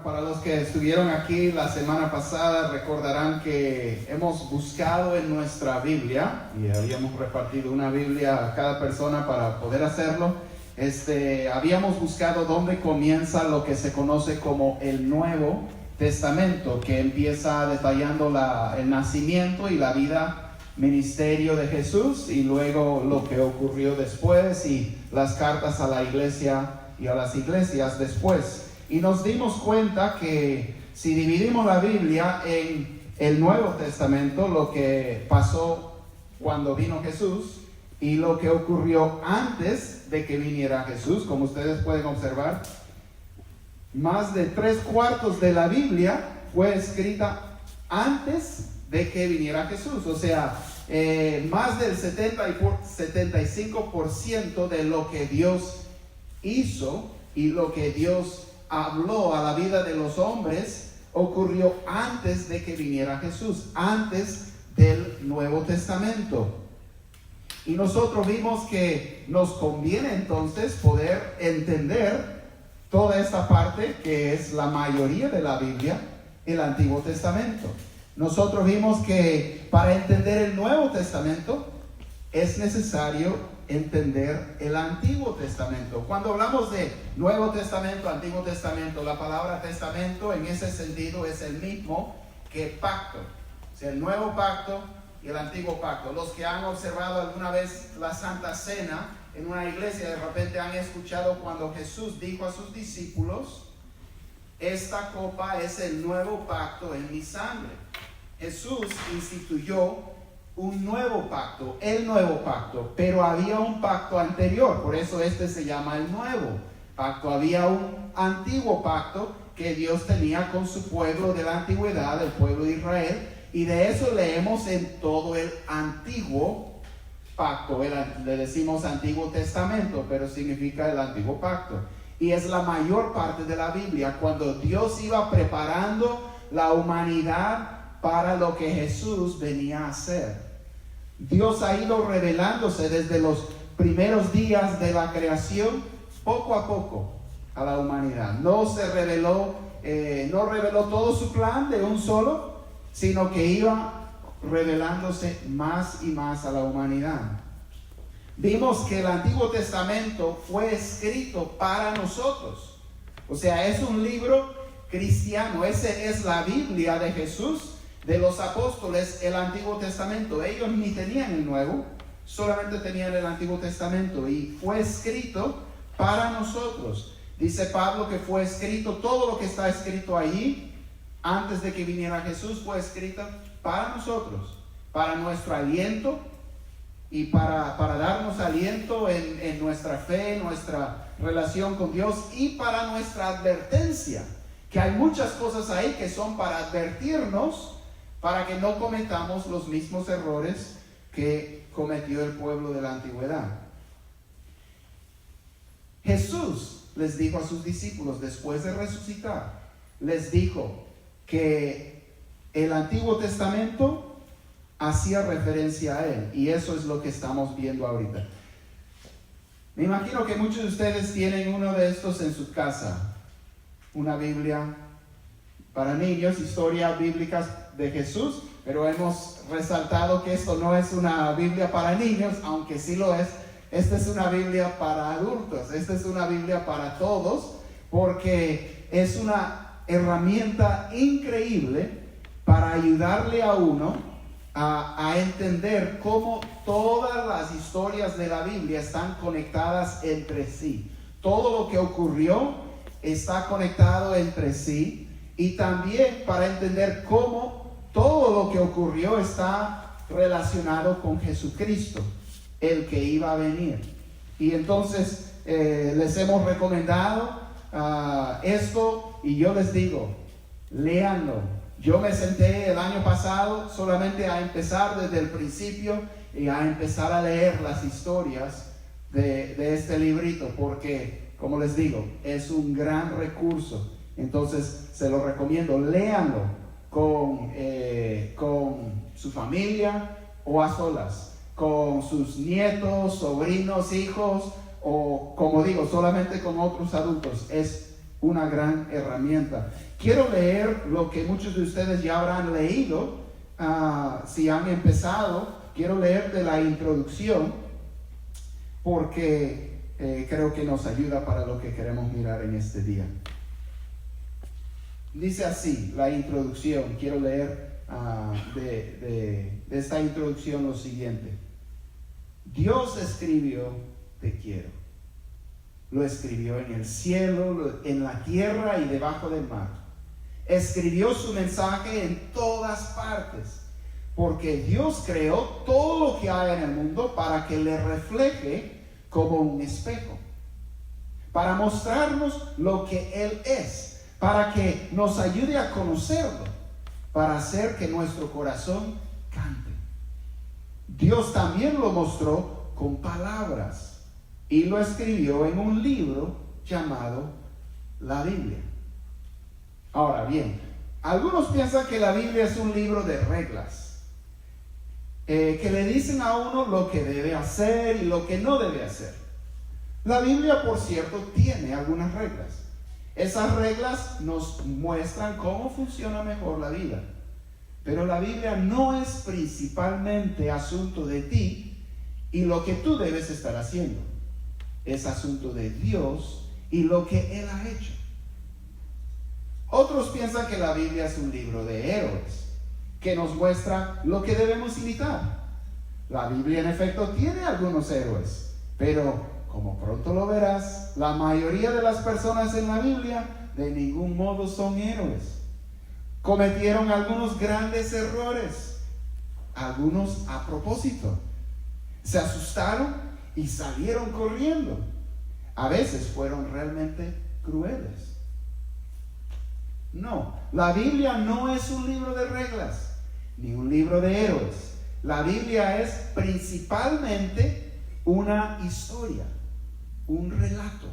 para los que estuvieron aquí la semana pasada, recordarán que hemos buscado en nuestra Biblia, y habíamos repartido una Biblia a cada persona para poder hacerlo. Habíamos buscado dónde comienza lo que se conoce como el Nuevo Testamento, que empieza detallando el nacimiento y la vida, ministerio de Jesús, y luego lo que ocurrió después y las cartas a la iglesia y a las iglesias después. Y nos dimos cuenta que si dividimos la Biblia en el Nuevo Testamento, lo que pasó cuando vino Jesús y lo que ocurrió antes de que viniera Jesús, como ustedes pueden observar, más de 3/4 de la Biblia fue escrita antes de que viniera Jesús. O sea, más del 75% de lo que Dios hizo y lo que Dios habló a la vida de los hombres ocurrió antes de que viniera Jesús, antes del Nuevo Testamento. Y nosotros vimos que nos conviene entonces poder entender toda esta parte, que es la mayoría de la Biblia, el Antiguo Testamento. Nosotros vimos que para entender el Nuevo Testamento es necesario entender el Antiguo Testamento. Cuando hablamos de Nuevo Testamento, Antiguo Testamento, la palabra testamento en ese sentido es el mismo que pacto. O sea, el Nuevo Pacto y el Antiguo Pacto. Los que han observado alguna vez la Santa Cena en una iglesia, de repente han escuchado cuando Jesús dijo a sus discípulos: esta copa es el nuevo pacto en mi sangre. Jesús instituyó un nuevo pacto, el nuevo pacto, pero había un pacto anterior, por eso se llama el nuevo pacto. Había un antiguo pacto que Dios tenía con su pueblo de la antigüedad, el pueblo de Israel, y de eso leemos en todo el antiguo pacto. Le decimos Antiguo Testamento, pero significa el antiguo pacto, y es la mayor parte de la Biblia, cuando Dios iba preparando la humanidad para lo que Jesús venía a hacer. Dios ha ido revelándose desde los primeros días de la creación, poco a poco, a la humanidad. No reveló todo su plan de un solo, sino que iba revelándose más y más a la humanidad. Vimos que el Antiguo Testamento fue escrito para nosotros. O sea, es un libro cristiano. Ese es la Biblia de Jesús, de los apóstoles, el Antiguo Testamento. Ellos ni tenían el Nuevo, solamente tenían el Antiguo Testamento, y fue escrito para nosotros. Dice Pablo que fue escrito, todo lo que está escrito allí antes de que viniera Jesús fue escrito para nosotros, para nuestro aliento y para darnos aliento en nuestra fe, nuestra relación con Dios, y para nuestra advertencia, que hay muchas cosas ahí que son para advertirnos, para que no cometamos los mismos errores que cometió el pueblo de la antigüedad. Jesús les dijo a sus discípulos, después de resucitar, les dijo que el Antiguo Testamento hacía referencia a él, y eso es lo que estamos viendo ahorita. Me imagino que muchos de ustedes tienen uno de estos en su casa, una Biblia para niños, historias bíblicas de Jesús, pero hemos resaltado que esto no es una Biblia para niños, aunque sí lo es. Esta es una Biblia para adultos, esta es una Biblia para todos, porque es una herramienta increíble para ayudarle a uno a entender cómo todas las historias de la Biblia están conectadas entre sí. Todo lo que ocurrió está conectado entre sí, y también para entender cómo todo lo que ocurrió está relacionado con Jesucristo, el que iba a venir. Y entonces les hemos recomendado esto, y yo les digo, léanlo. Yo me senté el año pasado solamente a empezar desde el principio y a empezar a leer las historias de este librito, porque, como les digo, es un gran recurso. Entonces se lo recomiendo, léanlo con su familia o a solas, con sus nietos, sobrinos, hijos, o como digo, solamente con otros adultos. Es una gran herramienta. Quiero leer lo que muchos de ustedes ya habrán leído, si han empezado. Quiero leer de la introducción, porque creo que nos ayuda para lo que queremos mirar en este día. Dice así la introducción. Quiero leer de esta introducción lo siguiente. Dios escribió, te quiero. Lo escribió en el cielo, en la tierra y debajo del mar. Escribió su mensaje en todas partes, porque Dios creó todo lo que hay en el mundo para que le refleje como un espejo, para mostrarnos lo que Él es, para que nos ayude a conocerlo, para hacer que nuestro corazón cante. Dios también lo mostró con palabras y lo escribió en un libro llamado la Biblia. Ahora bien, algunos piensan que la Biblia es un libro de reglas, que le dicen a uno lo que debe hacer y lo que no debe hacer. La Biblia, por cierto, tiene algunas reglas. Esas reglas nos muestran cómo funciona mejor la vida. Pero la Biblia no es principalmente asunto de ti y lo que tú debes estar haciendo. Es asunto de Dios y lo que Él ha hecho. Otros piensan que la Biblia es un libro de héroes, que nos muestra lo que debemos imitar. La Biblia en efecto tiene algunos héroes, pero como pronto lo verás, la mayoría de las personas en la Biblia de ningún modo son héroes. Cometieron algunos grandes errores, algunos a propósito. Se asustaron y salieron corriendo. A veces fueron realmente crueles. No, la Biblia no es un libro de reglas, ni un libro de héroes. La Biblia es principalmente una historia, un relato.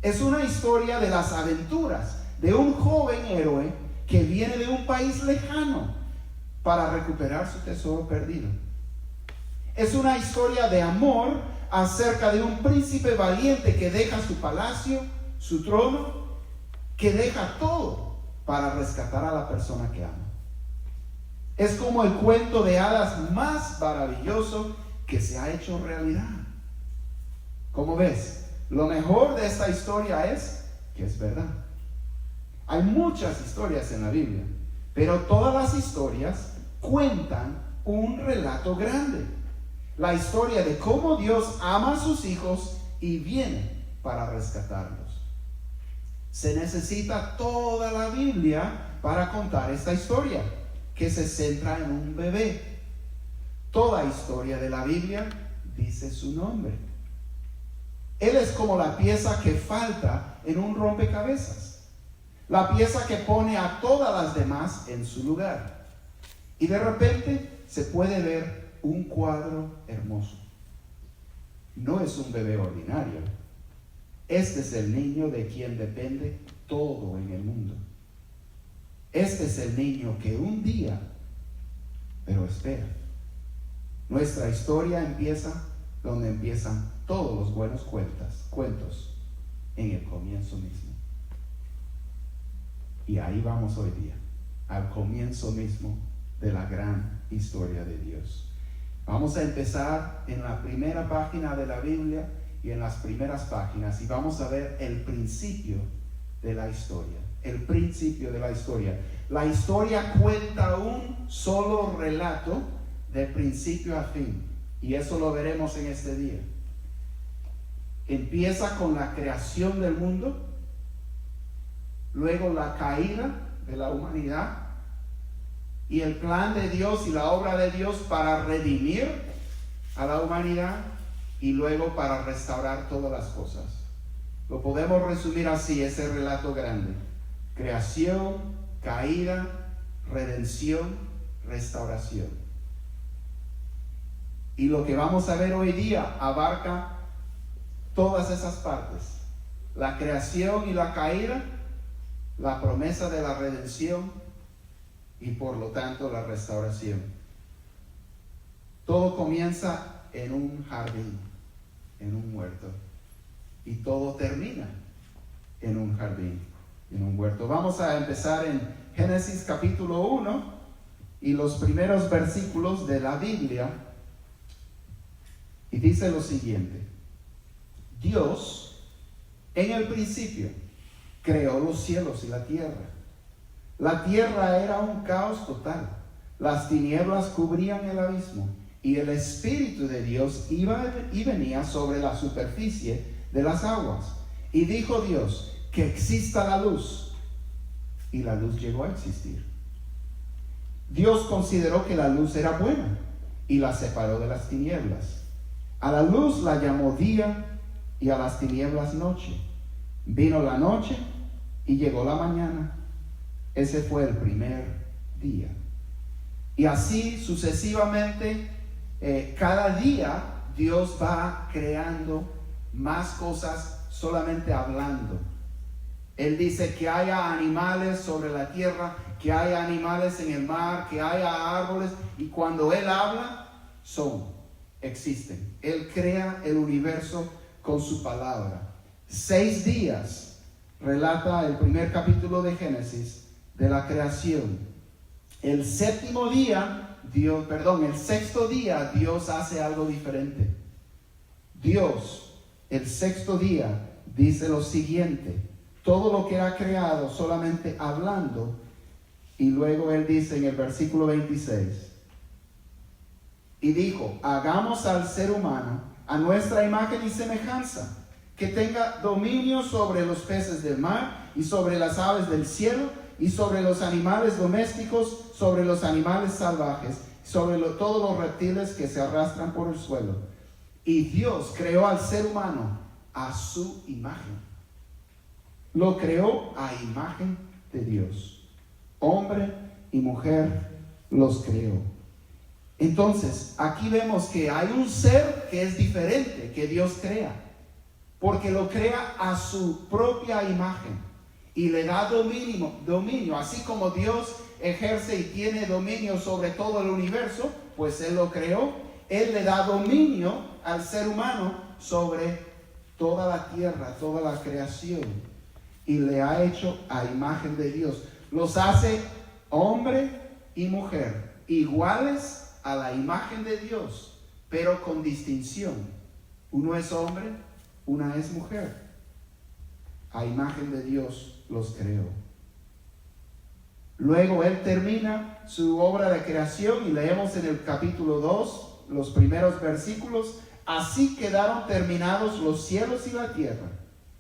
Es una historia de las aventuras de un joven héroe que viene de un país lejano para recuperar su tesoro perdido. Es una historia de amor acerca de un príncipe valiente que deja su palacio, su trono, que deja todo para rescatar a la persona que ama. Es como el cuento de hadas más maravilloso que se ha hecho realidad. Como ves, lo mejor de esta historia es que es verdad. Hay muchas historias en la Biblia, pero todas las historias cuentan un relato grande. La historia de cómo Dios ama a sus hijos y viene para rescatarlos. Se necesita toda la Biblia para contar esta historia, que se centra en un bebé. Toda historia de la Biblia dice su nombre. Él es como la pieza que falta en un rompecabezas, la pieza que pone a todas las demás en su lugar. Y de repente se puede ver un cuadro hermoso. No es un bebé ordinario. Este es el niño de quien depende todo en el mundo. Este es el niño que un día, pero espera. Nuestra historia empieza donde empiezan todos los buenos cuentos, en el comienzo mismo. Y ahí vamos hoy día, al comienzo mismo de la gran historia de Dios. Vamos a empezar en la primera página de la Biblia y en las primeras páginas, y vamos a ver el principio de la historia. El principio de la historia. La historia cuenta un solo relato de principio a fin, y eso lo veremos en este día. Empieza con la creación del mundo, luego la caída de la humanidad y el plan de Dios y la obra de Dios para redimir a la humanidad y luego para restaurar todas las cosas. Lo podemos resumir así, ese relato grande: creación, caída, redención, restauración. Y lo que vamos a ver hoy día abarca todas esas partes: la creación y la caída, la promesa de la redención y por lo tanto la restauración. Todo comienza en un jardín, en un huerto, y todo termina en un jardín, en un huerto. Vamos a empezar en Génesis capítulo 1 y los primeros versículos de la Biblia. Y dice lo siguiente: Dios en el principio creó los cielos y la tierra. La tierra era un caos total. Las tinieblas cubrían el abismo y el Espíritu de Dios iba y venía sobre la superficie de las aguas. Y dijo Dios: que exista la luz. Y la luz llegó a existir. Dios consideró que la luz era buena y la separó de las tinieblas. A la luz la llamó día y a las tinieblas noche. Vino la noche y llegó la mañana. Ese fue el primer día. Y así sucesivamente, cada día Dios va creando más cosas solamente hablando. Él dice que haya animales sobre la tierra, que haya animales en el mar, que haya árboles, y cuando Él habla, existen. Él crea el universo con su palabra. 6 días relata el primer capítulo de Génesis de la creación. El sexto día, Dios hace algo diferente. Dios, el sexto día, dice lo siguiente: todo lo que ha creado solamente hablando. Y luego Él dice en el versículo 26: y dijo: hagamos al ser humano a nuestra imagen y semejanza, que tenga dominio sobre los peces del mar y sobre las aves del cielo y sobre los animales domésticos, sobre los animales salvajes, sobre todos los reptiles que se arrastran por el suelo. Y Dios creó al ser humano a su imagen. Lo creó a imagen de Dios. Hombre y mujer los creó. Entonces, aquí vemos que hay un ser que es diferente, que Dios crea, porque lo crea a su propia imagen y le da dominio. Así como Dios ejerce y tiene dominio sobre todo el universo, pues Él lo creó. Él le da dominio al ser humano sobre toda la tierra, toda la creación, y le ha hecho a imagen de Dios. Los hace hombre y mujer, iguales a la imagen de Dios, pero con distinción. Uno es hombre, una es mujer. A imagen de Dios los creó. Luego Él termina su obra de creación y leemos en el capítulo 2 los primeros versículos: así quedaron terminados los cielos y la tierra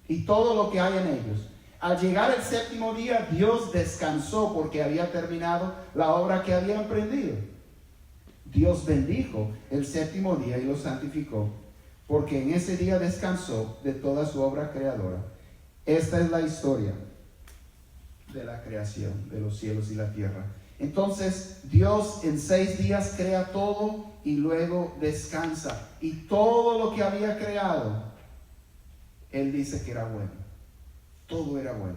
y todo lo que hay en ellos. Al llegar el séptimo día, Dios descansó porque había terminado la obra que había emprendido. Dios bendijo el séptimo día y lo santificó, porque en ese día descansó de toda su obra creadora. Esta es la historia de la creación de los cielos y la tierra. Entonces, Dios en 6 días crea todo y luego descansa. Y todo lo que había creado, Él dice que era bueno. Todo era bueno.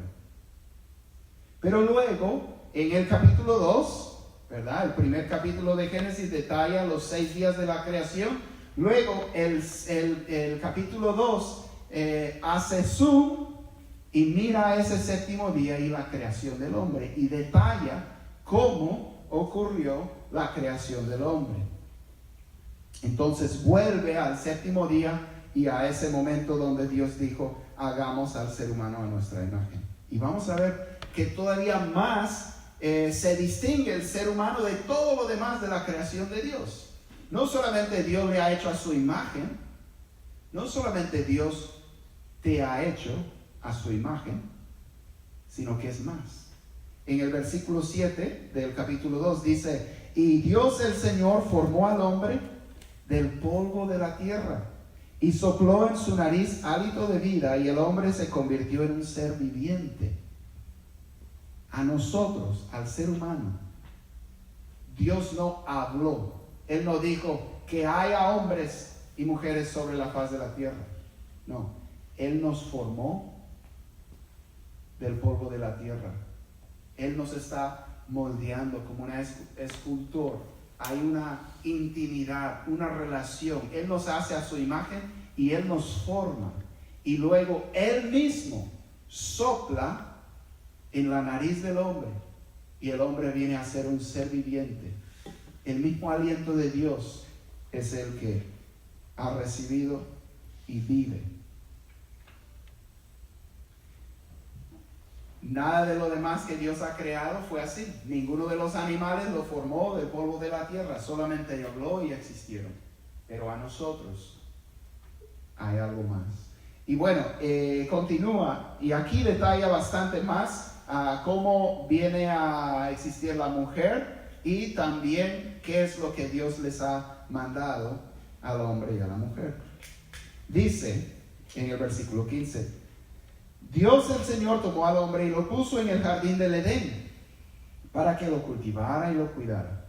Pero luego, en el capítulo 2, ¿verdad? El primer capítulo de Génesis detalla los 6 días de la creación. Luego, el capítulo 2 hace zoom y mira ese séptimo día y la creación del hombre, y detalla cómo ocurrió la creación del hombre. Entonces vuelve al séptimo día y a ese momento donde Dios dijo: hagamos al ser humano a nuestra imagen. Y vamos a ver que todavía más se distingue el ser humano de todo lo demás de la creación de Dios. No solamente Dios le ha hecho a su imagen, no solamente Dios te ha hecho a su imagen, sino que es más. En el versículo 7 del capítulo 2 dice: y Dios el Señor formó al hombre del polvo de la tierra y sopló en su nariz hálito de vida, y el hombre se convirtió en un ser viviente. A nosotros, al ser humano, Dios no habló. Él no dijo que haya hombres y mujeres sobre la faz de la tierra. No, Él nos formó del polvo de la tierra. Él nos está moldeando como un escultor. Hay una intimidad, una relación. Él nos hace a su imagen y Él nos forma. Y luego Él mismo sopla en la nariz del hombre y el hombre viene a ser un ser viviente. El mismo aliento de Dios es el que ha recibido y vive. Nada de lo demás que Dios ha creado fue así. Ninguno de los animales lo formó del polvo de la tierra, solamente habló y existieron. Pero a nosotros hay algo más. Y bueno, continúa y aquí detalla bastante más cómo viene a existir la mujer y también qué es lo que Dios les ha mandado al hombre y a la mujer. Dice en el versículo 15: Dios el Señor tomó al hombre y lo puso en el jardín del Edén para que lo cultivara y lo cuidara.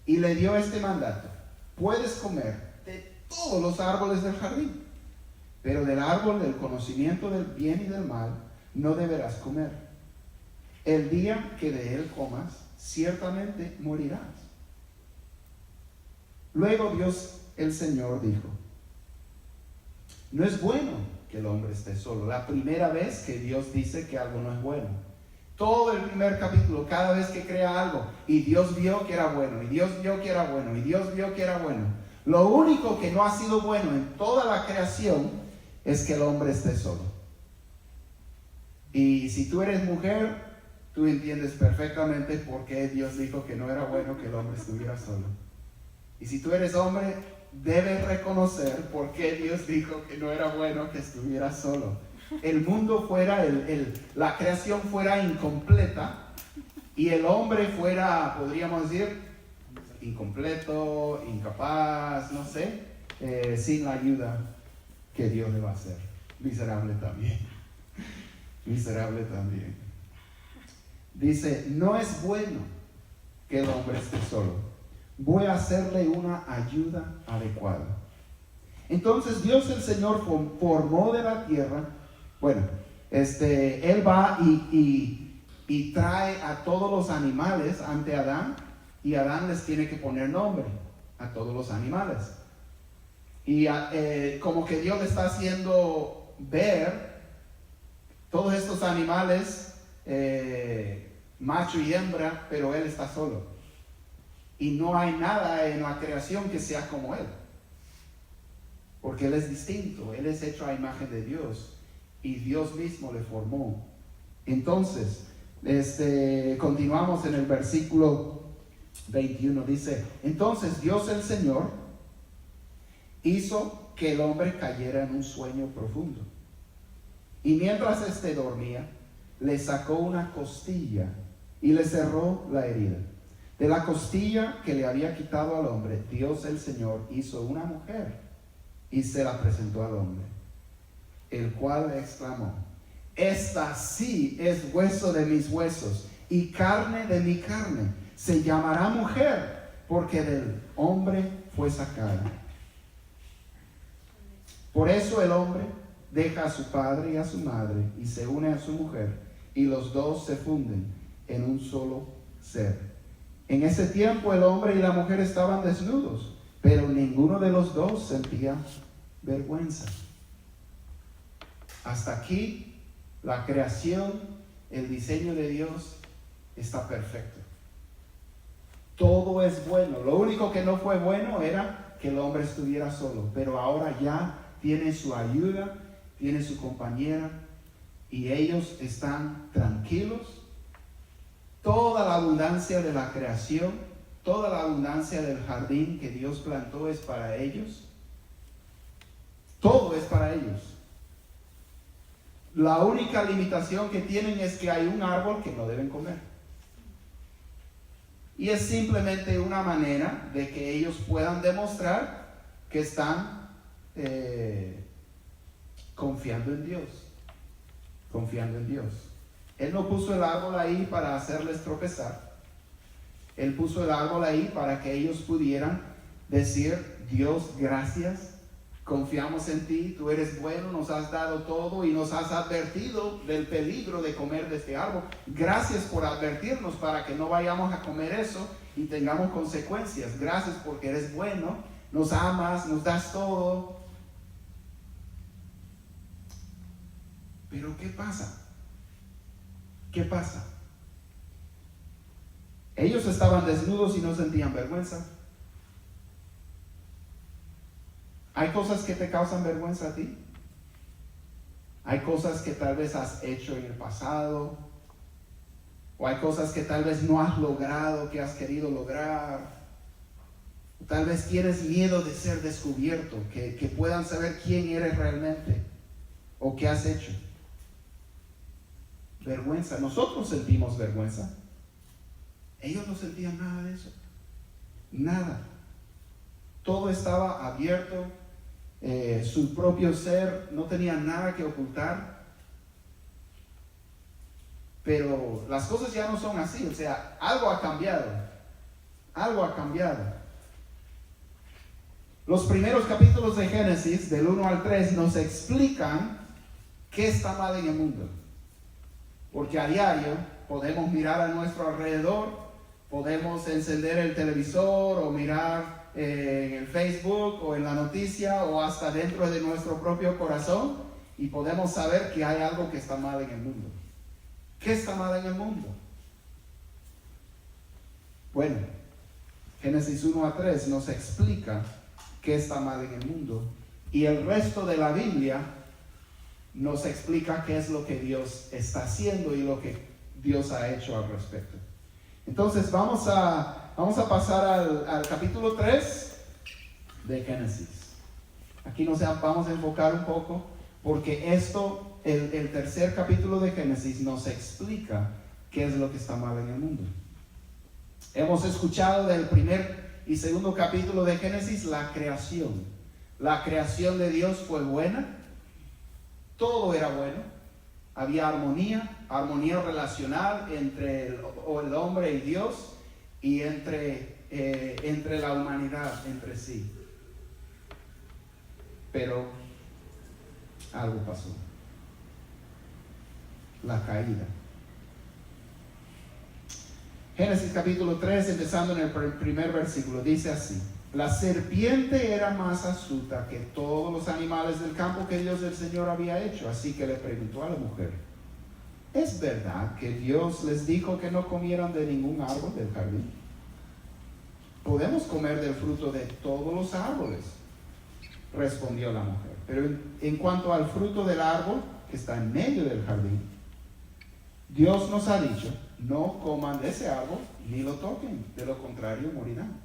Y le dio este mandato: puedes comer de todos los árboles del jardín, pero del árbol del conocimiento del bien y del mal no deberás comer. El día que de él comas, ciertamente morirás. Luego Dios el Señor dijo: no es bueno que el hombre esté solo. La primera vez que Dios dice que algo no es bueno. Todo el primer capítulo, cada vez que crea algo, y Dios vio que era bueno, y Dios vio que era bueno, y Dios vio que era bueno. Lo único que no ha sido bueno en toda la creación es que el hombre esté solo. Y si tú eres mujer, tú entiendes perfectamente por qué Dios dijo que no era bueno que el hombre estuviera solo. Y si tú eres hombre, debes reconocer por qué Dios dijo que no era bueno que estuviera solo. El mundo fuera, la creación fuera incompleta y el hombre fuera, podríamos decir, incompleto, incapaz, no sé, sin la ayuda que Dios le va a hacer. Miserable también. Miserable también. Dice: no es bueno que el hombre esté solo. Voy a hacerle una ayuda adecuada. Entonces Dios el Señor formó de la tierra. Bueno, Él va y trae a todos los animales ante Adán. Y Adán les tiene que poner nombre a todos los animales. Y como que Dios le está haciendo ver todos estos animales, macho y hembra, pero Él está solo. Y no hay nada en la creación que sea como Él. Porque Él es distinto. Él es hecho a imagen de Dios. Y Dios mismo le formó. Entonces, continuamos en el versículo 21. Dice: entonces Dios el Señor hizo que el hombre cayera en un sueño profundo. Y mientras dormía, le sacó una costilla y le cerró la herida. De la costilla que le había quitado al hombre, Dios el Señor hizo una mujer y se la presentó al hombre, el cual exclamó: esta sí es hueso de mis huesos y carne de mi carne. Se llamará mujer, porque del hombre fue sacada. Por eso el hombre deja a su padre y a su madre y se une a su mujer, y los dos se funden en un solo ser. En ese tiempo el hombre y la mujer estaban desnudos, pero ninguno de los dos sentía vergüenza. Hasta aquí la creación, el diseño de Dios está perfecto. Todo es bueno. Lo único que no fue bueno era que el hombre estuviera solo, pero ahora ya tiene su ayuda, tiene su compañera y ellos están tranquilos. Toda la abundancia de la creación, toda la abundancia del jardín que Dios plantó es para ellos. Todo es para ellos. La única limitación que tienen es que hay un árbol que no deben comer. Y es simplemente una manera de que ellos puedan demostrar que están confiando en Dios. Confiando en Dios. Él no puso el árbol ahí para hacerles tropezar. Él puso el árbol ahí para que ellos pudieran decir: Dios, gracias, confiamos en ti, tú eres bueno, nos has dado todo y nos has advertido del peligro de comer de este árbol. Gracias por advertirnos para que no vayamos a comer eso y tengamos consecuencias. Gracias porque eres bueno, nos amas, nos das todo. Pero ¿qué pasa? ¿Qué pasa? Ellos estaban desnudos y no sentían vergüenza. ¿Hay cosas que te causan vergüenza a ti? ¿Hay cosas que tal vez has hecho en el pasado? ¿O hay cosas que tal vez no has logrado, que has querido lograr? Tal vez tienes miedo de ser descubierto, que puedan saber quién eres realmente o qué has hecho. Vergüenza. Nosotros sentimos vergüenza. Ellos no sentían nada de eso. Nada. Todo estaba abierto. Su propio ser no tenía nada que ocultar. Pero las cosas ya no son así. O sea, algo ha cambiado. Algo ha cambiado. Los primeros capítulos de Génesis, del 1 al 3, nos explican qué está mal en el mundo. Porque a diario podemos mirar a nuestro alrededor, podemos encender el televisor o mirar en el Facebook o en la noticia o hasta dentro de nuestro propio corazón y podemos saber que hay algo que está mal en el mundo. ¿Qué está mal en el mundo? Bueno, Génesis 1 a 3 nos explica qué está mal en el mundo y el resto de la Biblia nos explica qué es lo que Dios está haciendo y lo que Dios ha hecho al respecto. Entonces vamos a pasar al capítulo 3 de Génesis. Aquí vamos a enfocar un poco porque el tercer capítulo de Génesis nos explica qué es lo que está mal en el mundo. Hemos escuchado del primer y segundo capítulo de Génesis la creación. La creación de Dios fue buena. Todo era bueno. Había armonía relacional entre el hombre y Dios y entre la humanidad entre sí. Pero algo pasó. La caída. Génesis capítulo 3, empezando en el primer versículo, dice así: la serpiente era más astuta que todos los animales del campo que Dios el Señor había hecho, así que le preguntó a la mujer: ¿es verdad que Dios les dijo que no comieran de ningún árbol del jardín? ¿Podemos comer del fruto de todos los árboles?, respondió la mujer. Pero en cuanto al fruto del árbol que está en medio del jardín, Dios nos ha dicho: no coman de ese árbol ni lo toquen, de lo contrario morirán.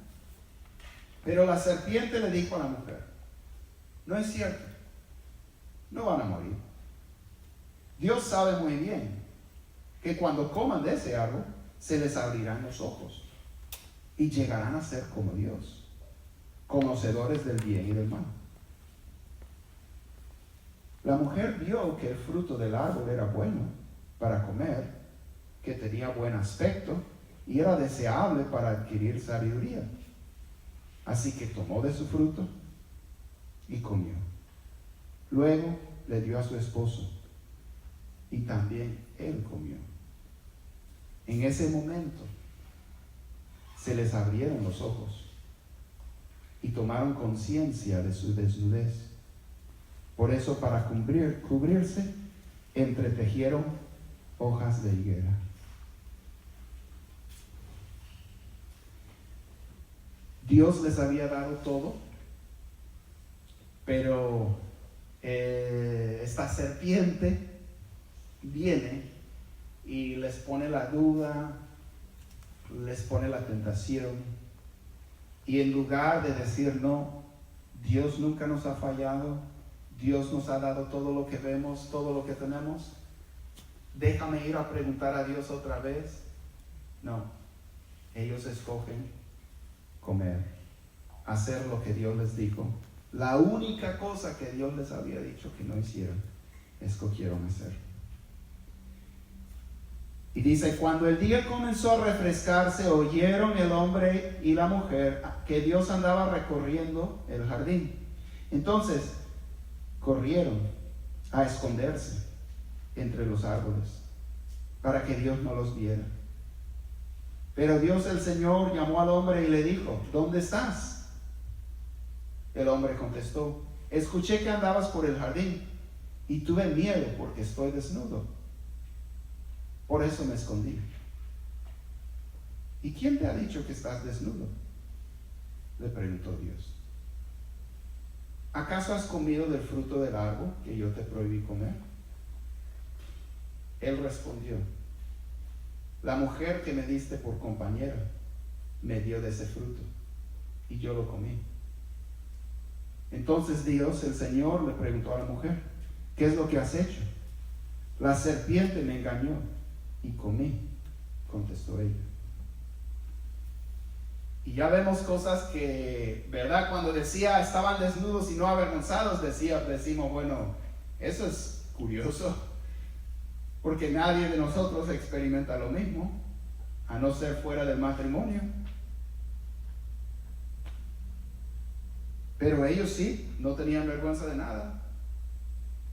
Pero la serpiente le dijo a la mujer: no es cierto, no van a morir. Dios sabe muy bien que cuando coman de ese árbol se les abrirán los ojos y llegarán a ser como Dios, conocedores del bien y del mal. La mujer vio que el fruto del árbol era bueno para comer, que tenía buen aspecto y era deseable para adquirir sabiduría. Así que tomó de su fruto y comió. Luego le dio a su esposo y también él comió. En ese momento se les abrieron los ojos y tomaron conciencia de su desnudez. Por eso, para cubrirse, entretejieron hojas de higuera. Dios les había dado todo, pero esta serpiente viene y les pone la duda, les pone la tentación, y en lugar de decir: no, Dios nunca nos ha fallado, Dios nos ha dado todo lo que vemos, todo lo que tenemos, déjame ir a preguntar a Dios otra vez. No, ellos escogen comer, hacer lo que Dios les dijo. La única cosa que Dios les había dicho que no hicieran, escogieron hacer. Y dice: cuando el día comenzó a refrescarse, oyeron el hombre y la mujer que Dios andaba recorriendo el jardín. Entonces corrieron a esconderse entre los árboles para que Dios no los viera. Pero Dios el Señor llamó al hombre y le dijo: ¿dónde estás? El hombre contestó: escuché que andabas por el jardín y tuve miedo porque estoy desnudo Por eso me escondí. ¿Y quién te ha dicho que estás desnudo?, le preguntó Dios. ¿Acaso has comido del fruto del árbol que yo te prohibí comer? Él respondió: la mujer que me diste por compañera me dio de ese fruto y yo lo comí. Entonces Dios, el Señor, le preguntó a la mujer: ¿qué es lo que has hecho? La serpiente me engañó y comí, contestó ella. Y ya vemos cosas que, ¿verdad? Cuando decía estaban desnudos y no avergonzados, decimos, bueno, eso es curioso, porque nadie de nosotros experimenta lo mismo, a no ser fuera del matrimonio. Pero ellos sí, no tenían vergüenza de nada.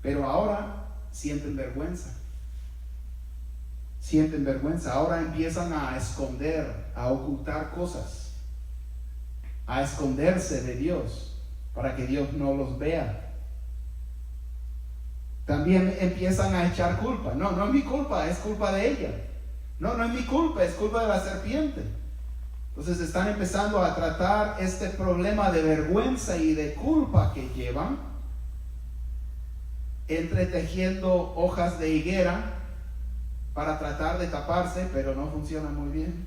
Pero ahora sienten vergüenza. Sienten vergüenza. Ahora empiezan a esconder, a ocultar cosas, a esconderse de Dios para que Dios no los vea. También empiezan a echar culpa. No, no es mi culpa, es culpa de ella. No, no es mi culpa, es culpa de la serpiente. Entonces están empezando a tratar este problema de vergüenza y de culpa que llevan, entretejiendo hojas de higuera para tratar de taparse, pero no funciona muy bien.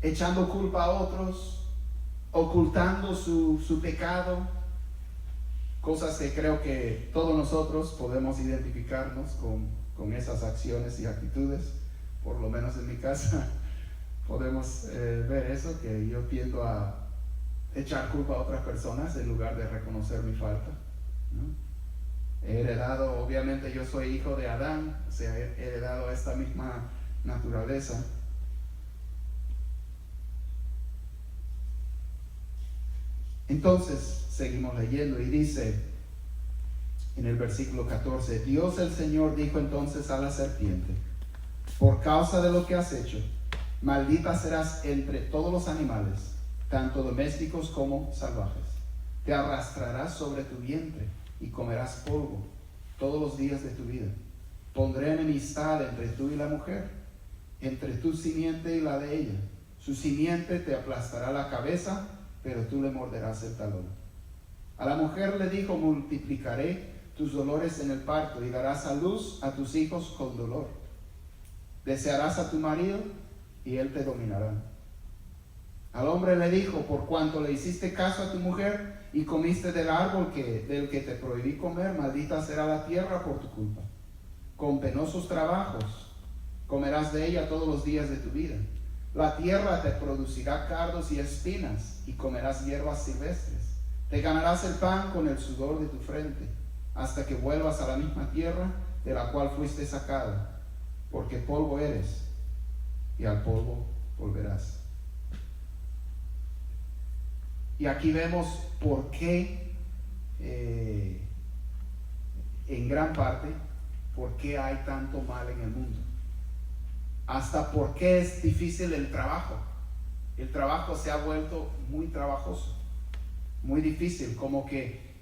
Echando culpa a otros, ocultando su pecado, cosas que creo que todos nosotros podemos identificarnos con esas acciones y actitudes. Por lo menos en mi casa podemos ver eso, que yo tiendo a echar culpa a otras personas en lugar de reconocer mi falta, ¿no? He heredado, obviamente yo soy hijo de Adán, o sea, he heredado esta misma naturaleza. Entonces, seguimos leyendo y dice en el versículo 14, Dios el Señor dijo entonces a la serpiente: por causa de lo que has hecho, maldita serás entre todos los animales, tanto domésticos como salvajes. Te arrastrarás sobre tu vientre y comerás polvo todos los días de tu vida. Pondré enemistad entre tú y la mujer, entre tu simiente y la de ella. Su simiente te aplastará la cabeza, pero tú le morderás el talón. A la mujer le dijo: multiplicaré tus dolores en el parto y darás a luz a tus hijos con dolor. Desearás a tu marido y él te dominará. Al hombre le dijo: por cuanto le hiciste caso a tu mujer y comiste del árbol del que te prohibí comer, maldita será la tierra por tu culpa. Con penosos trabajos comerás de ella todos los días de tu vida. La tierra te producirá cardos y espinas, y comerás hierbas silvestres. Te ganarás el pan con el sudor de tu frente, hasta que vuelvas a la misma tierra de la cual fuiste sacado, porque polvo eres, y al polvo volverás. Y aquí vemos por qué, en gran parte, por qué hay tanto mal en el mundo. Hasta por qué es difícil el trabajo. El trabajo se ha vuelto muy trabajoso, muy difícil, como que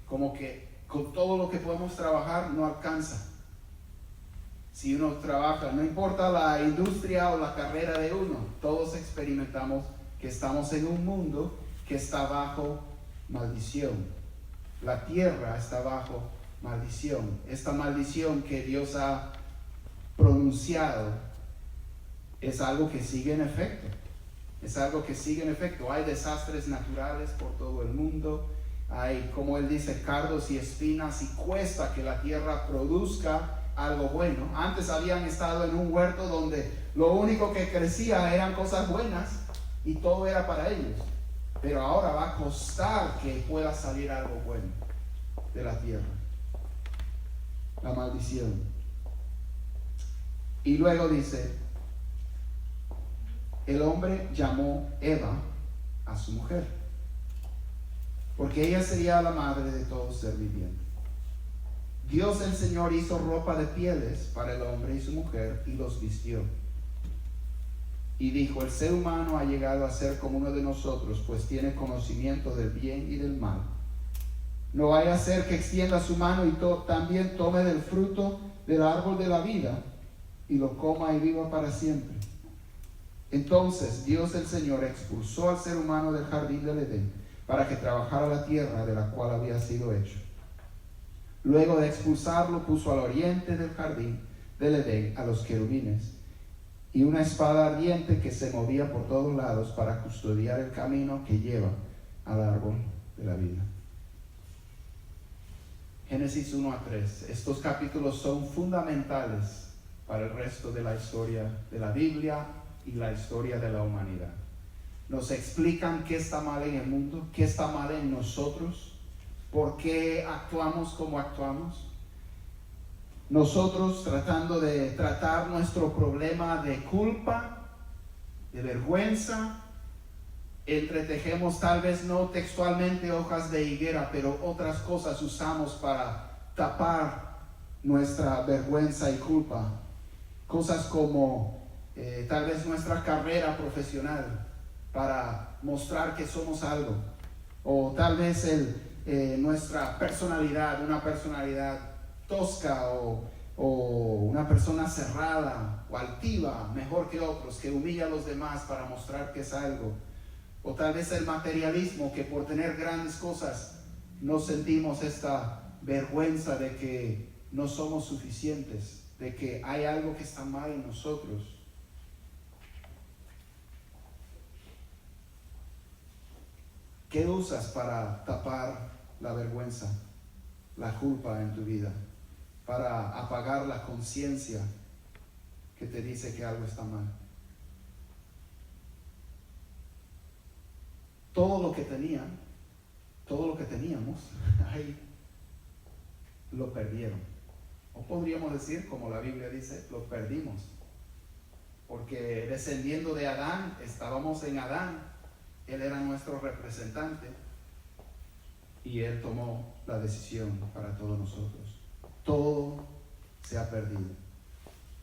con todo lo que podemos trabajar no alcanza. Si uno trabaja, no importa la industria o la carrera de uno, todos experimentamos que estamos en un mundo que está bajo maldición. La tierra está bajo maldición. Esta maldición que Dios ha pronunciado es algo que sigue en efecto. Es algo que sigue en efecto. Hay desastres naturales por todo el mundo. Hay, como él dice, cardos y espinas, y cuesta que la tierra produzca algo bueno. Antes habían estado en un huerto donde lo único que crecía eran cosas buenas y todo era para ellos. Pero ahora va a costar que pueda salir algo bueno de la tierra. La maldición. Y luego dice: el hombre llamó Eva a su mujer, porque ella sería la madre de todo ser viviente. Dios el Señor hizo ropa de pieles para el hombre y su mujer y los vistió. Y dijo: el ser humano ha llegado a ser como uno de nosotros, pues tiene conocimiento del bien y del mal. No vaya a ser que extienda su mano y también tome del fruto del árbol de la vida y lo coma y viva para siempre. Entonces Dios el Señor expulsó al ser humano del jardín del Edén para que trabajara la tierra de la cual había sido hecho. Luego de expulsarlo, puso al oriente del jardín del Edén a los querubines y una espada ardiente que se movía por todos lados para custodiar el camino que lleva al árbol de la vida. Génesis 1 a 3. Estos capítulos son fundamentales para el resto de la historia de la Biblia y la historia de la humanidad. Nos explican qué está mal en el mundo, qué está mal en nosotros, por qué actuamos como actuamos. Nosotros tratando de tratar nuestro problema de culpa, de vergüenza, entretejemos tal vez no textualmente hojas de higuera, pero otras cosas usamos para tapar nuestra vergüenza y culpa. Cosas como tal vez nuestra carrera profesional para mostrar que somos algo, o tal vez nuestra personalidad, una personalidad tosca o una persona cerrada o altiva, mejor que otros, que humilla a los demás para mostrar que es algo. O tal vez el materialismo, que por tener grandes cosas nos sentimos esta vergüenza de que no somos suficientes, de que hay algo que está mal en nosotros. ¿Qué usas para tapar la vergüenza, la culpa en tu vida? Para apagar la conciencia que te dice que algo está mal. Todo lo que teníamos, ahí lo perdieron. O podríamos decir, como la Biblia dice, lo perdimos. Porque descendiendo de Adán, estábamos en Adán. Él era nuestro representante. Y Él tomó la decisión para todos nosotros. Todo se ha perdido.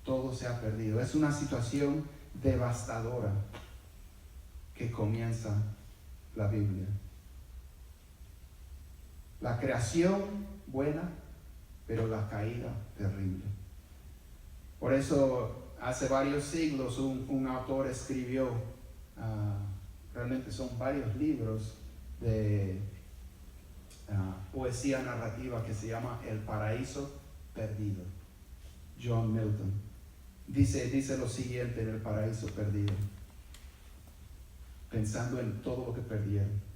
Todo se ha perdido. Es una situación devastadora que comienza la Biblia. La creación buena, pero la caída terrible. Por eso hace varios siglos un autor escribió, realmente son varios libros de poesía narrativa que se llama El paraíso perdido. John Milton dice lo siguiente en El paraíso perdido, pensando en todo lo que perdieron.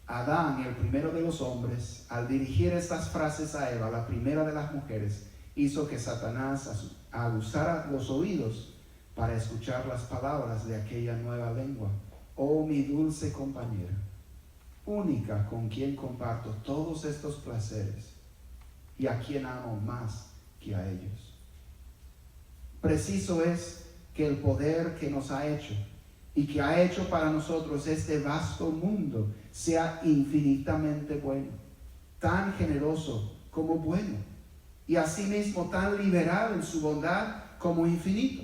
Adán, el primero de los hombres, al dirigir estas frases a Eva, la primera de las mujeres, hizo que Satanás aguzara los oídos para escuchar las palabras de aquella nueva lengua. Oh, mi dulce compañera, única con quien comparto todos estos placeres y a quien amo más que a ellos. Preciso es que el poder que nos ha hecho y que ha hecho para nosotros este vasto mundo sea infinitamente bueno, tan generoso como bueno, y asimismo tan liberal en su bondad como infinito.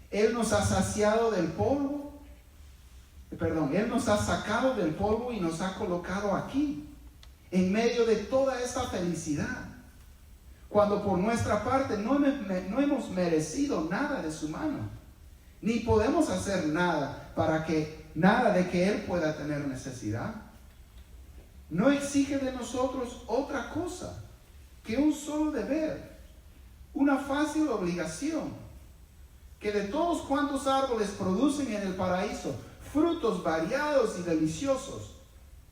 Él nos ha saciado del polvo, Él nos ha sacado del polvo y nos ha colocado aquí, en medio de toda esta felicidad, cuando por nuestra parte no hemos merecido nada de su mano, ni podemos hacer nada nada de que Él pueda tener necesidad. No exige de nosotros otra cosa que un solo deber, una fácil obligación, que de todos cuantos árboles producen en el paraíso frutos variados y deliciosos,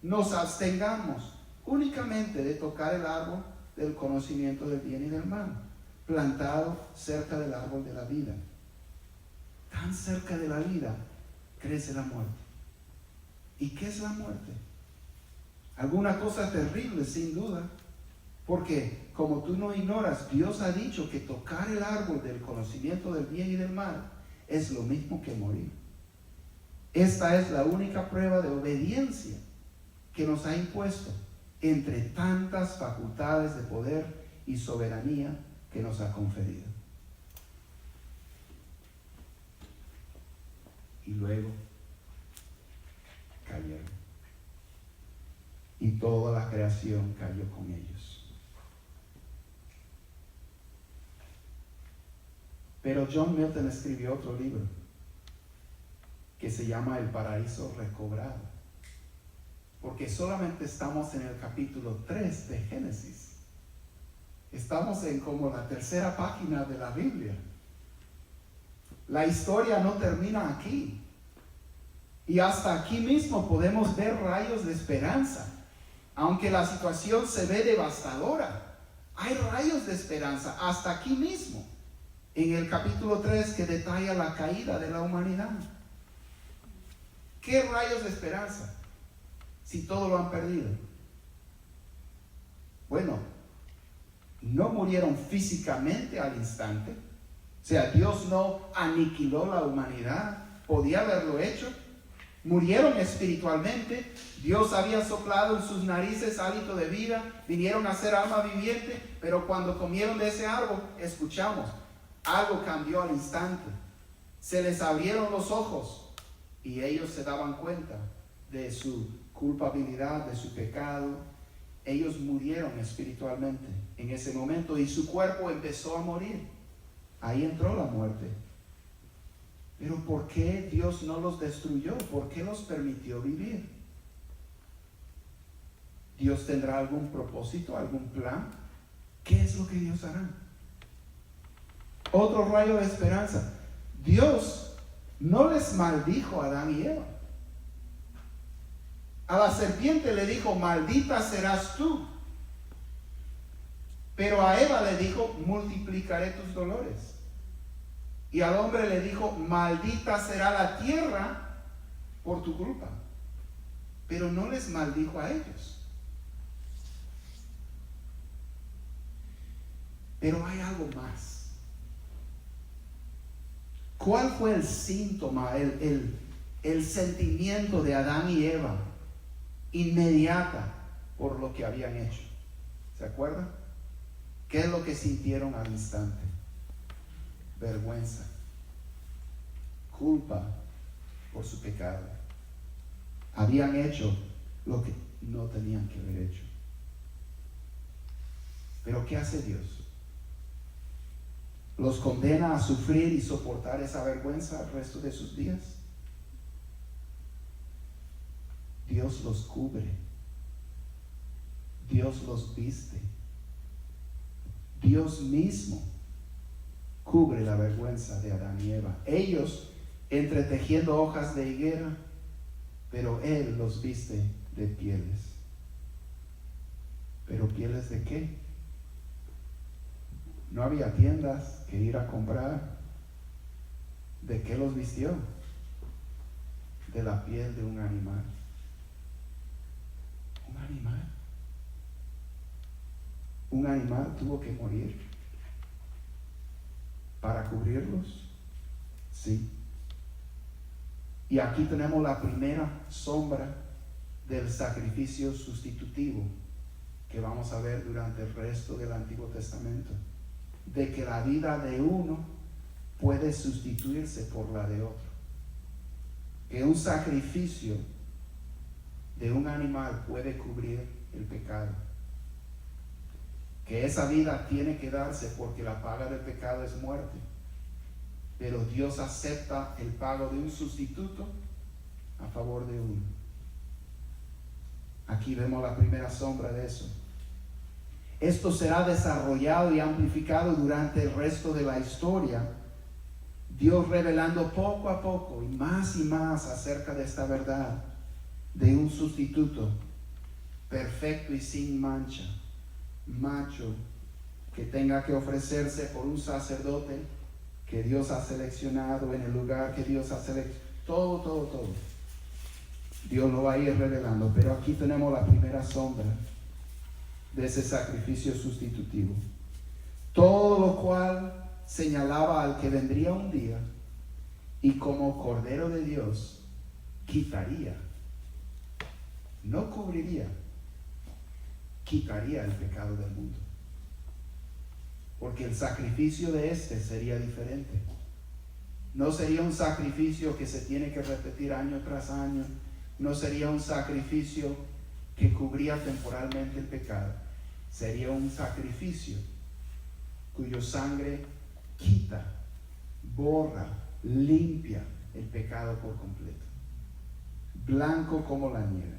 nos abstengamos únicamente de tocar el árbol del conocimiento del bien y del mal, plantado cerca del árbol de la vida. Tan cerca de la vida crece la muerte. ¿Y qué es la muerte? Alguna cosa terrible, sin duda, porque como tú no ignoras, Dios ha dicho que tocar el árbol del conocimiento del bien y del mal es lo mismo que morir. Esta es la única prueba de obediencia que nos ha impuesto entre tantas facultades de poder y soberanía que nos ha conferido. Y luego cayeron. Y toda la creación cayó con ellos. Pero John Milton escribió otro libro que se llama El Paraíso Recobrado, porque solamente estamos en el capítulo 3 de Génesis. Estamos en como la tercera página de la Biblia. La historia no termina aquí. Y hasta aquí mismo podemos ver rayos de esperanza. Aunque la situación se ve devastadora, hay rayos de esperanza hasta aquí mismo, en el capítulo 3, que detalla la caída de la humanidad. ¿Qué rayos de esperanza si todo lo han perdido? Bueno, no murieron físicamente al instante. O sea, Dios no aniquiló la humanidad. Podía haberlo hecho. Murieron espiritualmente. Dios había soplado en sus narices hálito de vida. Vinieron a ser alma viviente. Pero cuando comieron de ese árbol, escuchamos, algo cambió al instante. Se les abrieron los ojos y ellos se daban cuenta de su culpabilidad, de su pecado. Ellos murieron espiritualmente en ese momento y su cuerpo empezó a morir. Ahí entró la muerte. Pero ¿por qué Dios no los destruyó? ¿Por qué los permitió vivir? ¿Dios tendrá algún propósito, algún plan? ¿Qué es lo que Dios hará? Otro rayo de esperanza. Dios no les maldijo a Adán y Eva. A la serpiente le dijo, maldita serás tú. Pero a Eva le dijo, multiplicaré tus dolores. Y al hombre le dijo, maldita será la tierra por tu culpa. Pero no les maldijo a ellos. Pero hay algo más. ¿Cuál fue el síntoma, el sentimiento de Adán y Eva inmediata por lo que habían hecho? ¿Se acuerdan? ¿Qué es lo que sintieron al instante? Vergüenza, culpa por su pecado. Habían hecho lo que no tenían que haber hecho. Pero ¿qué hace Dios? ¿Los condena a sufrir y soportar esa vergüenza el resto de sus días? Dios los cubre. Dios los viste. Dios mismo cubre la vergüenza de Adán y Eva. Ellos entretejiendo hojas de higuera, pero Él los viste de pieles. ¿Pero pieles de qué? No había tiendas que ir a comprar. ¿De qué los vistió? De la piel de un animal. Un animal. Un animal tuvo que morir para cubrirlos. Sí. Y aquí tenemos la primera sombra del sacrificio sustitutivo que vamos a ver durante el resto del Antiguo Testamento, de que la vida de uno puede sustituirse por la de otro, que un sacrificio de un animal puede cubrir el pecado, que esa vida tiene que darse porque la paga del pecado es muerte, pero Dios acepta el pago de un sustituto a favor de uno. Aquí vemos la primera sombra de eso. Esto será desarrollado y amplificado durante el resto de la historia, Dios revelando poco a poco y más acerca de esta verdad de un sustituto perfecto y sin mancha, macho, que tenga que ofrecerse por un sacerdote que Dios ha seleccionado, en el lugar que Dios ha seleccionado. Todo Dios lo va a ir revelando, pero aquí tenemos la primera sombra de ese sacrificio sustitutivo, todo lo cual señalaba al que vendría un día y como Cordero de Dios quitaría, no cubriría, quitaría el pecado del mundo, porque el sacrificio de este sería diferente. No sería un sacrificio que se tiene que repetir año tras año, no sería un sacrificio que cubría temporalmente el pecado, sería un sacrificio cuyo sangre quita borra, limpia el pecado por completo, blanco como la nieve.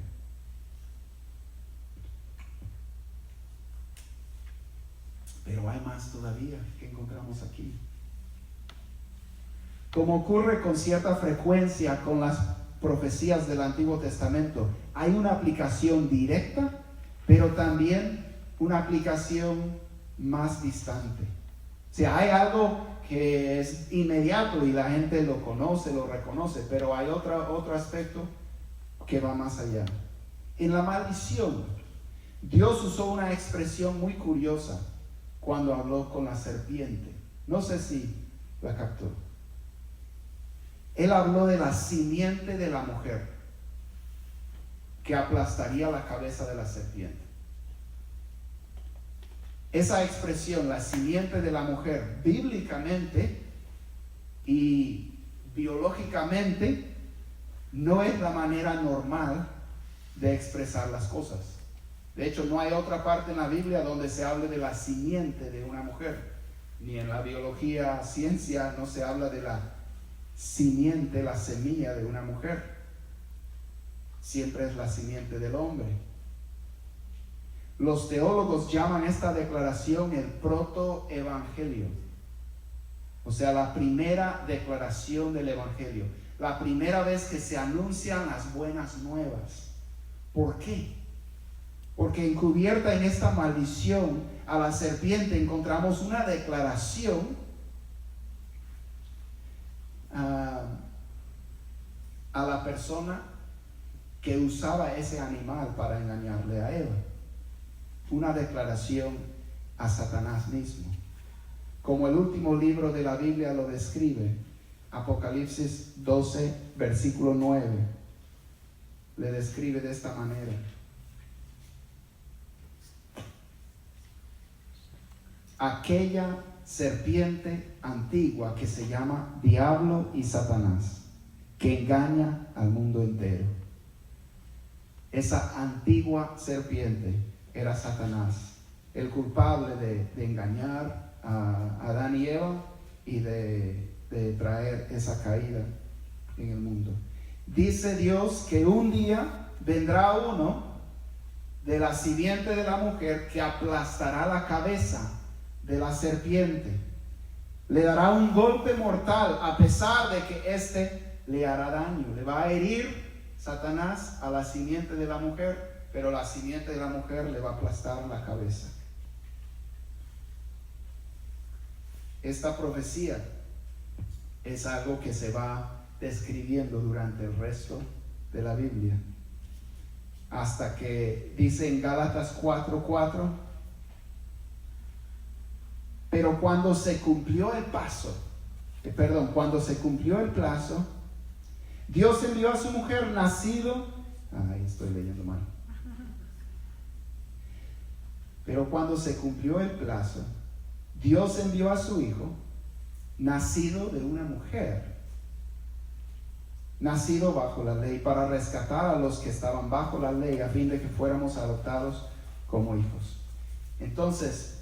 Pero hay más todavía que encontramos aquí. Como ocurre con cierta frecuencia con las profecías del Antiguo Testamento, hay una aplicación directa, pero también una aplicación más distante. O sea, hay algo que es inmediato y la gente lo conoce, lo reconoce, pero hay otro aspecto que va más allá. En la maldición, Dios usó una expresión muy curiosa cuando habló con la serpiente. No sé si la captó. Él habló de la simiente de la mujer que aplastaría la cabeza de la serpiente. Esa expresión, la simiente de la mujer, bíblicamente y biológicamente, no es la manera normal de expresar las cosas. De hecho, no hay otra parte en la Biblia donde se hable de la simiente de una mujer. Ni en la biología, ciencia, no se habla de la simiente, la semilla de una mujer. Siempre es la simiente del hombre. Los teólogos llaman esta declaración el protoevangelio. O sea, la primera declaración del evangelio. La primera vez que se anuncian las buenas nuevas. ¿Por qué? Porque encubierta en esta maldición a la serpiente encontramos una declaración a la persona que usaba ese animal para engañarle a Eva. Una declaración a Satanás mismo. Como el último libro de la Biblia lo describe, Apocalipsis 12, versículo 9, le describe de esta manera. Aquella serpiente antigua que se llama Diablo y Satanás, que engaña al mundo entero. Esa antigua serpiente era Satanás, el culpable de engañar a Adán y Eva y de traer esa caída en el mundo. Dice Dios que un día vendrá uno de la simiente de la mujer que aplastará la cabeza de la serpiente. Le dará un golpe mortal a pesar de que éste le hará daño. Le va a herir Satanás a la simiente de la mujer, pero la simiente de la mujer le va a aplastar la cabeza. Esta profecía es algo que se va describiendo durante el resto de la Biblia, hasta que dice en Gálatas 4:4, pero cuando se cumplió el plazo, Dios envió a su mujer estoy leyendo mal. Pero cuando se cumplió el plazo, Dios envió a su hijo, nacido de una mujer, nacido bajo la ley, para rescatar a los que estaban bajo la ley, a fin de que fuéramos adoptados como hijos. Entonces,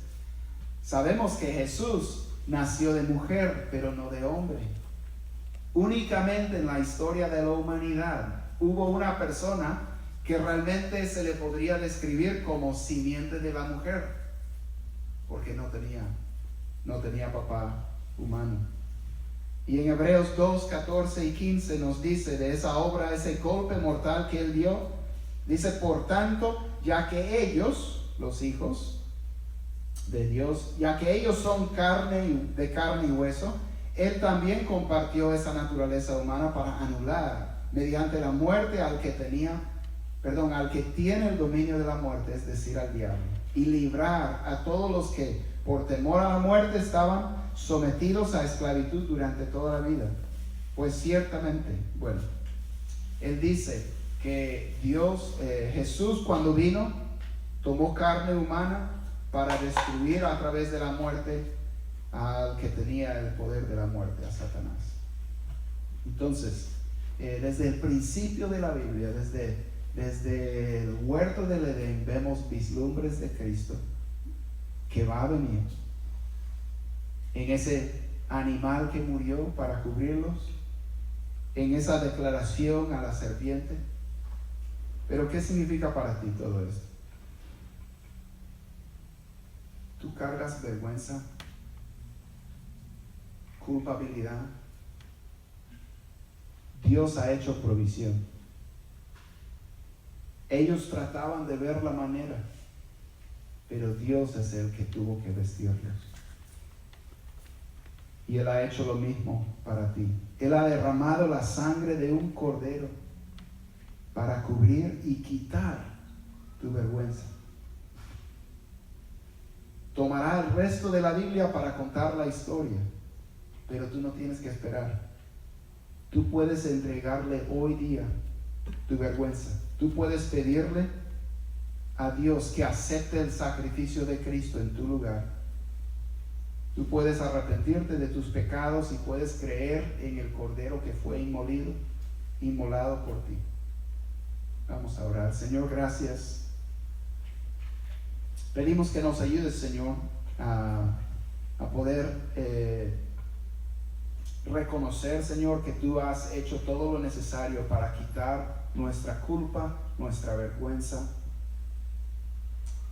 sabemos que Jesús nació de mujer, pero no de hombre. Únicamente en la historia de la humanidad hubo una persona que realmente se le podría describir como simiente de la mujer, porque no tenía papá humano. Y en Hebreos 2, 14 y 15 nos dice de esa obra, ese golpe mortal que él dio, dice: por tanto, ya que ellos, los hijos de Dios, ya que ellos son de carne y hueso, él también compartió esa naturaleza humana para anular mediante la muerte al que tiene el dominio de la muerte, es decir, al diablo, y librar a todos los que por temor a la muerte estaban sometidos a esclavitud durante toda la vida. Pues ciertamente, él dice que Jesús, cuando vino, tomó carne humana para destruir a través de la muerte al que tenía el poder de la muerte, a Satanás. Entonces, desde el principio de la Biblia, desde el huerto del Edén, vemos vislumbres de Cristo que va a venir en ese animal que murió para cubrirlos, en esa declaración a la serpiente. Pero ¿qué significa para ti todo esto? ¿Tú cargas vergüenza, culpabilidad? Dios ha hecho provisión. Ellos trataban de ver la manera, pero Dios es el que tuvo que vestirlos. Y Él ha hecho lo mismo para ti. Él ha derramado la sangre de un cordero para cubrir y quitar tu vergüenza. Tomará el resto de la Biblia para contar la historia, pero tú no tienes que esperar. Tú puedes entregarle hoy día tu vergüenza. Tú puedes pedirle a Dios que acepte el sacrificio de Cristo en tu lugar. Tú puedes arrepentirte de tus pecados y puedes creer en el Cordero que fue inmolado por ti. Vamos a orar. Señor, gracias. Pedimos que nos ayudes, Señor, a poder reconocer, Señor, que tú has hecho todo lo necesario para quitar nuestra culpa, nuestra vergüenza.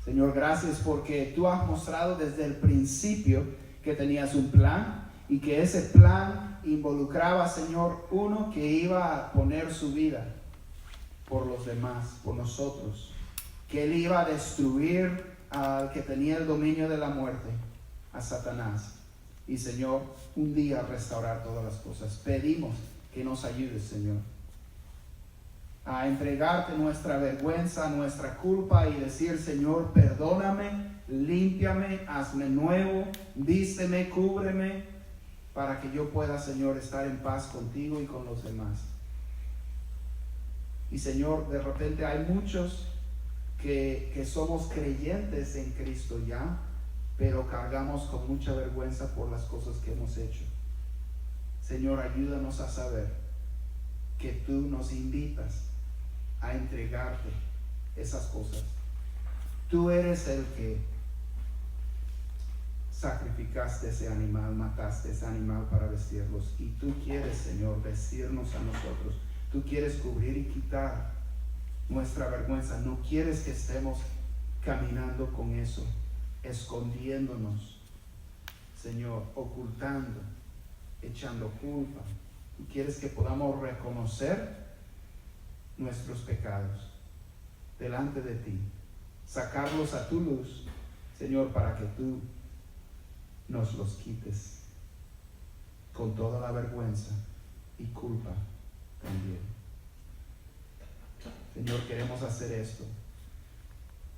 Señor, gracias porque tú has mostrado desde el principio que tenías un plan y que ese plan involucraba, Señor, uno que iba a poner su vida por los demás, por nosotros, que Él iba a destruir al que tenía el dominio de la muerte, a Satanás, y, Señor, un día restaurar todas las cosas. Pedimos que nos ayudes, Señor, a entregarte nuestra vergüenza, nuestra culpa y decir, Señor, perdóname, límpiame, hazme nuevo, vísteme, cúbreme, para que yo pueda, Señor, estar en paz contigo y con los demás. Y, Señor, de repente hay muchos que somos creyentes en Cristo ya, pero cargamos con mucha vergüenza por las cosas que hemos hecho. Señor, ayúdanos a saber que tú nos invitas a entregarte esas cosas. Tú eres el que sacrificaste ese animal, mataste ese animal para vestirlos, y tú quieres, Señor, vestirnos a nosotros. Tú quieres cubrir y quitar nuestra vergüenza. No quieres que estemos caminando con eso, escondiéndonos, Señor, ocultando, echando culpa. Tú quieres que podamos reconocer nuestros pecados delante de ti, sacarlos a tu luz, Señor, para que tú nos los quites con toda la vergüenza y culpa también. Señor, queremos hacer esto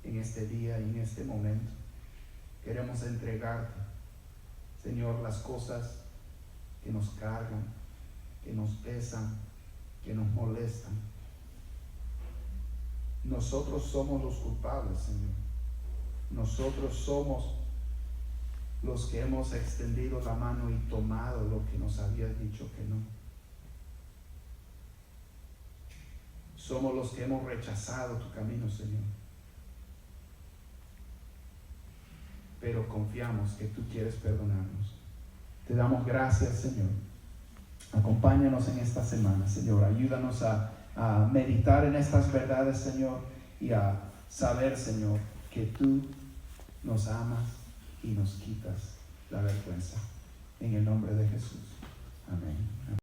en este día y en este momento. Queremos entregarte, Señor, las cosas que nos cargan, que nos pesan, que nos molestan. Nosotros somos los culpables, Señor. Nosotros somos los que hemos extendido la mano y tomado lo que nos habías dicho que no. Somos los que hemos rechazado tu camino, Señor. Pero confiamos que tú quieres perdonarnos. Te damos gracias, Señor. Acompáñanos en esta semana, Señor. Ayúdanos a meditar en estas verdades, Señor, y a saber, Señor, que tú nos amas y nos quitas la vergüenza. En el nombre de Jesús.